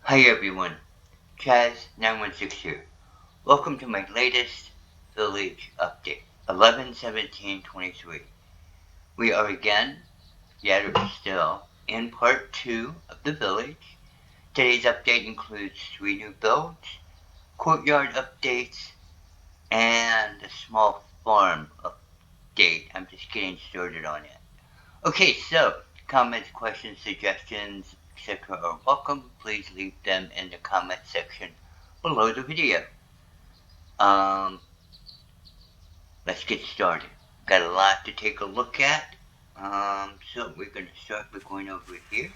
Hi everyone, Chaz916 here. Welcome to my latest village update, 11/17/23. We are again, yet still, in part 2 of the village. Today's update includes 3 new builds, courtyard updates, and a small farm update. I'm just getting started on it. Okay, so comments, questions, suggestions, etc. are welcome. Please leave them in the comment section below the video. Let's get started. Got a lot to take a look at. So we're going to start by going over here.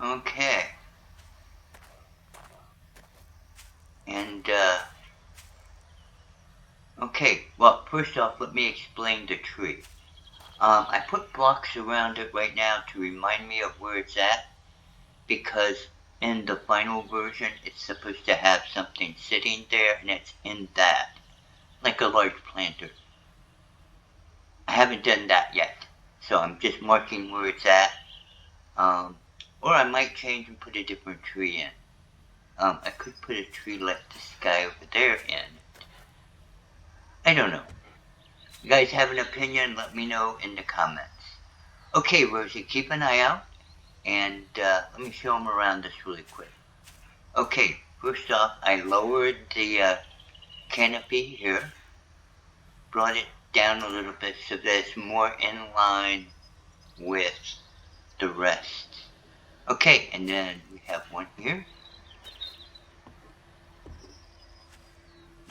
Okay. And, okay, well, first off, let me explain the tree. I put blocks around it right now to remind me of where it's at, because in the final version, it's supposed to have something sitting there, and it's in that, like a large planter. I haven't done that yet, so I'm just marking where it's at. Or I might change and put a different tree in. I could put a tree like this guy over there in. I don't know. You guys have an opinion? Let me know in the comments. Okay, Rosie, keep an eye out, and let me show them around this really quick. Okay, first off, I lowered the canopy here, brought it down a little bit so that it's more in line with the rest. Okay, and then we have one here.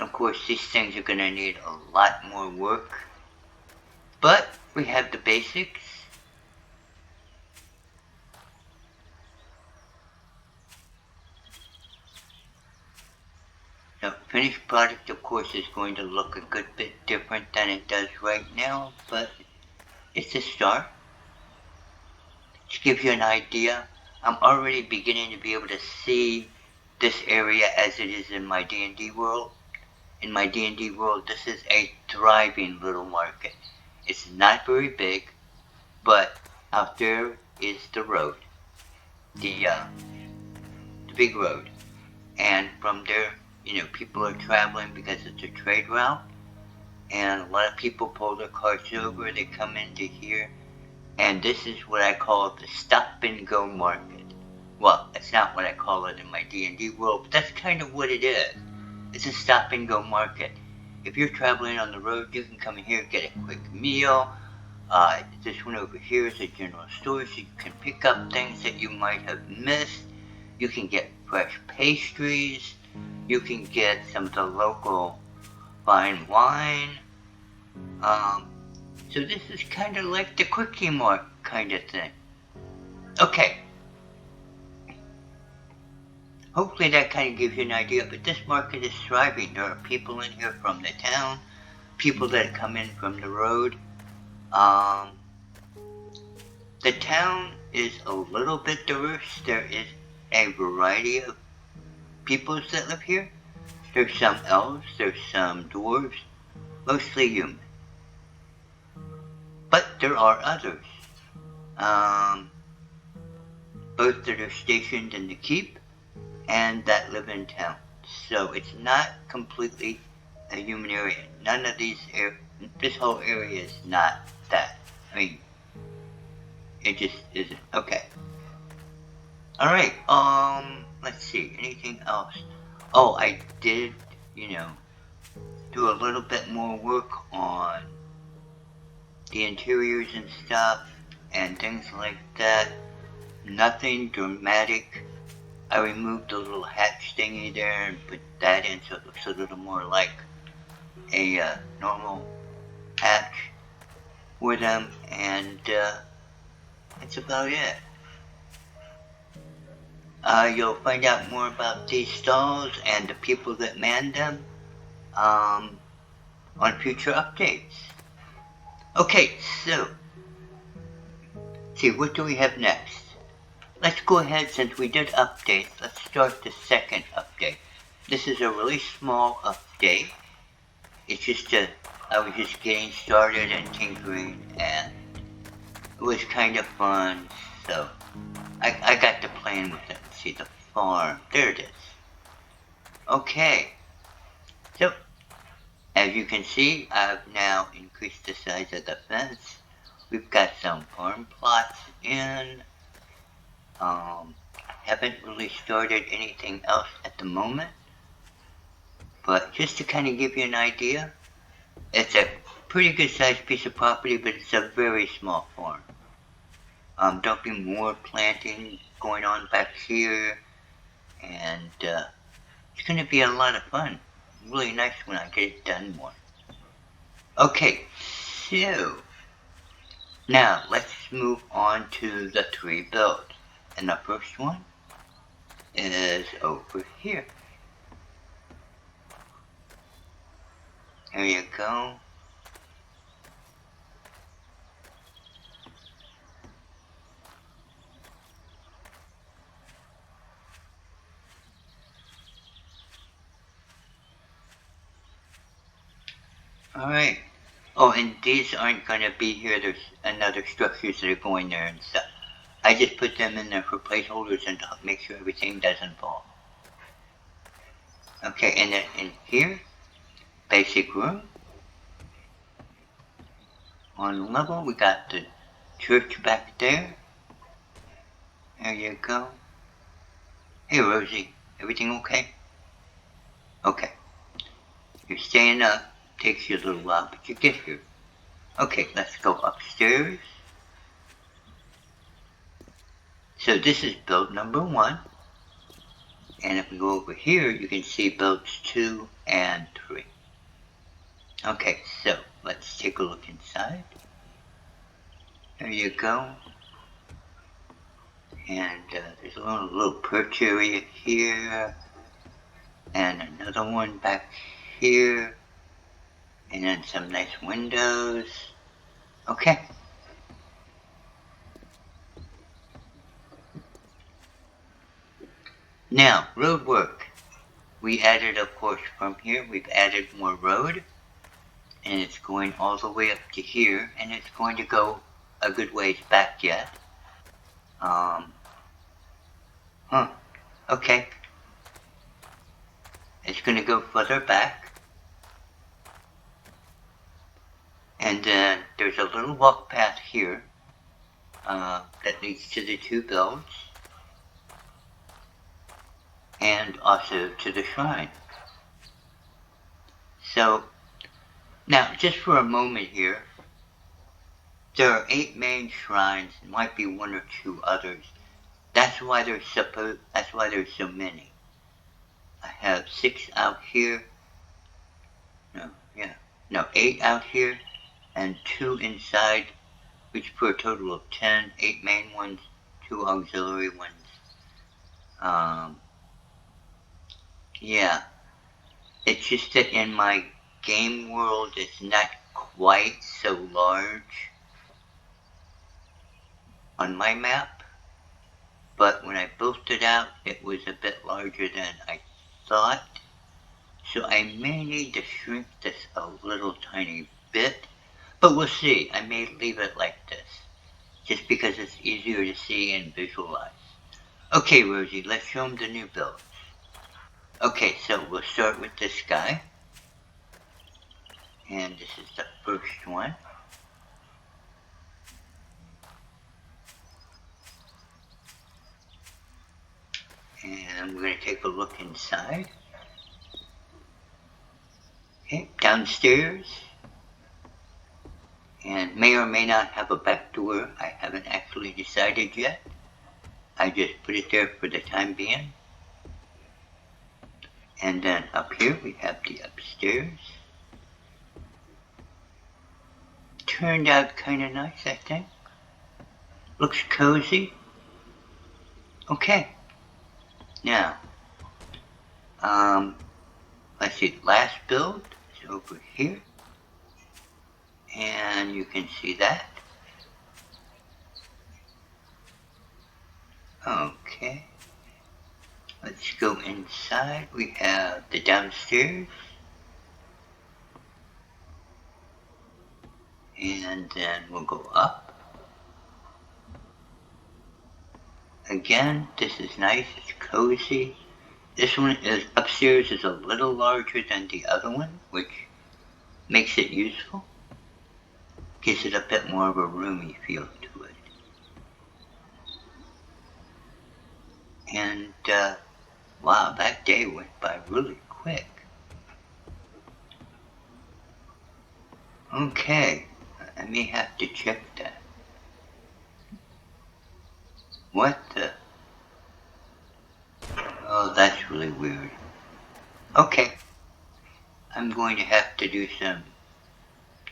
Of course, these things are going to need a lot more work, but we have the basics. The finished product, of course, is going to look a good bit different than it does right now, but it's a start. To give you an idea, I'm already beginning to be able to see this area as it is in my D&D world. In my D&D world, this is a thriving little market. It's not very big, but out there is the road, the big road, and from there, people are traveling because it's a trade route, and a lot of people pull their cars over. They come into here, and this is what I call the stop and go market. Well, it's not what I call it in my D&D world, but that's kind of what it is. It's a stop and go market. If you're traveling on the road, you can come in here, get a quick meal. This one over here is a general store, so you can pick up things that you might have missed. You can get fresh pastries. You can get some of the local fine wine. So this is kind of like the Quickie Mart kind of thing. Okay. Hopefully that kind of gives you an idea, but this market is thriving. There are people in here from the town, people that come in from the road. The town is a little bit diverse. There is a variety of peoples that live here. There's some elves, there's some dwarves, mostly human. But there are others. Both that are stationed in the keep and that live in town. So it's not completely a human area. None of these this whole area is not that. I mean, it just isn't. Okay. Alright, let's see, anything else? Oh, I did, do a little bit more work on the interiors and stuff, and things like that. Nothing dramatic. I removed the little hatch thingy there and put that in so it looks a little more like a normal hatch for them, and that's about it. You'll find out more about these stalls and the people that man them on future updates. Okay, so, see, what do we have next? Let's go ahead, since we did updates, let's start the second update. This is a really small update. It's just I was just getting started and tinkering, and It was kind of fun, so I got to playing with it. See the farm. There it is. Okay, so as you can see, I've now increased the size of the fence. We've got some farm plots in. Haven't really started anything else at the moment, but just to kind of give you an idea, it's a pretty good sized piece of property, but it's a very small farm. There'll be more planting going on back here, and it's going to be a lot of fun. Really nice when I get it done more. Okay, so now let's move on to the 3 builds. And the first one is over here. There you go. Alright. Oh, and these aren't going to be here. There's another structures that are going there and stuff. I just put them in there for placeholders and to make sure everything doesn't fall. Okay, and then in here, basic room. On level, we got the church back there. There you go. Hey Rosie, everything okay? Okay. You're staying up. Takes you a little while, but you get here. Okay, let's go upstairs. So this is build number 1. And if we go over here, you can see builds 2 and 3. Okay, so let's take a look inside. There you go. And there's a little perch area here. And another one back here. And then some nice windows. Okay. Now, road work. We added, of course, from here, we've added more road. And it's going all the way up to here. And it's going to go a good ways back yet. Okay. It's going to go further back. And then there's a little walk path here that leads to the 2 builds. And also to the shrine. So, now just for a moment here, there are 8 main shrines, there might be 1 or 2 others. That's why there's so many. I have 6 out here. 8 out here, and 2 inside, which for a total of 10, 8 main ones, 2 auxiliary ones. Yeah. It's just that in my game world, it's not quite so large on my map. But when I built it out, it was a bit larger than I thought. So I may need to shrink this a little tiny bit. But we'll see. I may leave it like this. Just because it's easier to see and visualize. Okay, Rosie, let's show them the new build. Okay, so we'll start with this guy. And this is the first one. And we're going to take a look inside. Okay, downstairs. And may or may not have a back door. I haven't actually decided yet. I just put it there for the time being. And then up here we have the upstairs. Turned out kind of nice, I think. Looks cozy. Okay. Now, let's see, last build is over here. And you can see that. Okay. Let's go inside. We have the downstairs. And then we'll go up. Again, this is nice, it's cozy. This one is upstairs is a little larger than the other one, which makes it useful. Gives it a bit more of a roomy feel to it. And, wow, that day went by really quick. Okay, I may have to check that. What the? Oh, that's really weird. Okay, I'm going to have to do some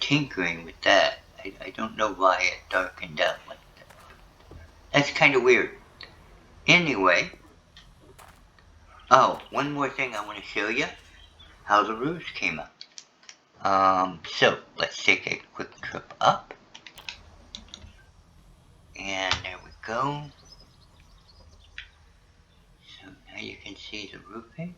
tinkering with that. I don't know why it darkened out like that. That's kind of weird. Anyway, oh, one more thing I want to show you. How the roofs came up. So let's take a quick trip up. And there we go. So now you can see the roofing.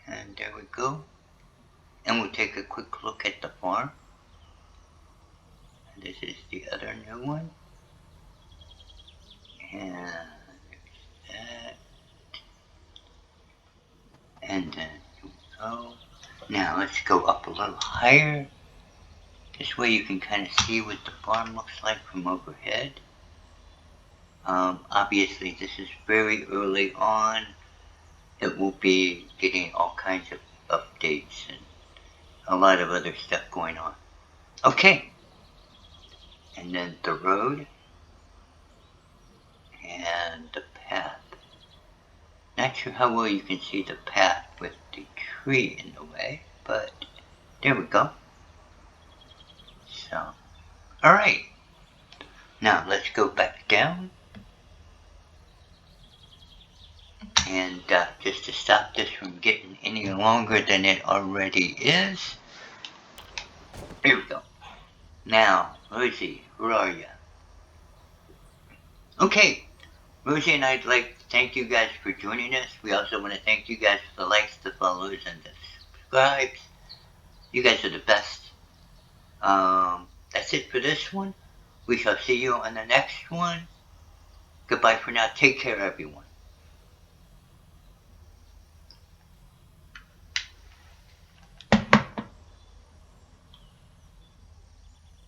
And there we go. And we'll take a quick look at the farm. And this is the other new one. And there's that. And then here we go. Now let's go up a little higher. This way you can kind of see what the farm looks like from overhead. Obviously this is very early on. It will be getting all kinds of updates and a lot of other stuff going on. Okay. And then the road and the path. Not sure how well you can see the path with the tree in the way, but there we go. So, alright. Now let's go back down. And just to stop this from getting any longer than it already is. Here we go. Now, Rosie, where are you? Okay, Rosie and I'd like to thank you guys for joining us. We also want to thank you guys for the likes, the follows, and the subscribes. You guys are the best. That's it for this one. We shall see you on the next one. Goodbye for now. Take care, everyone.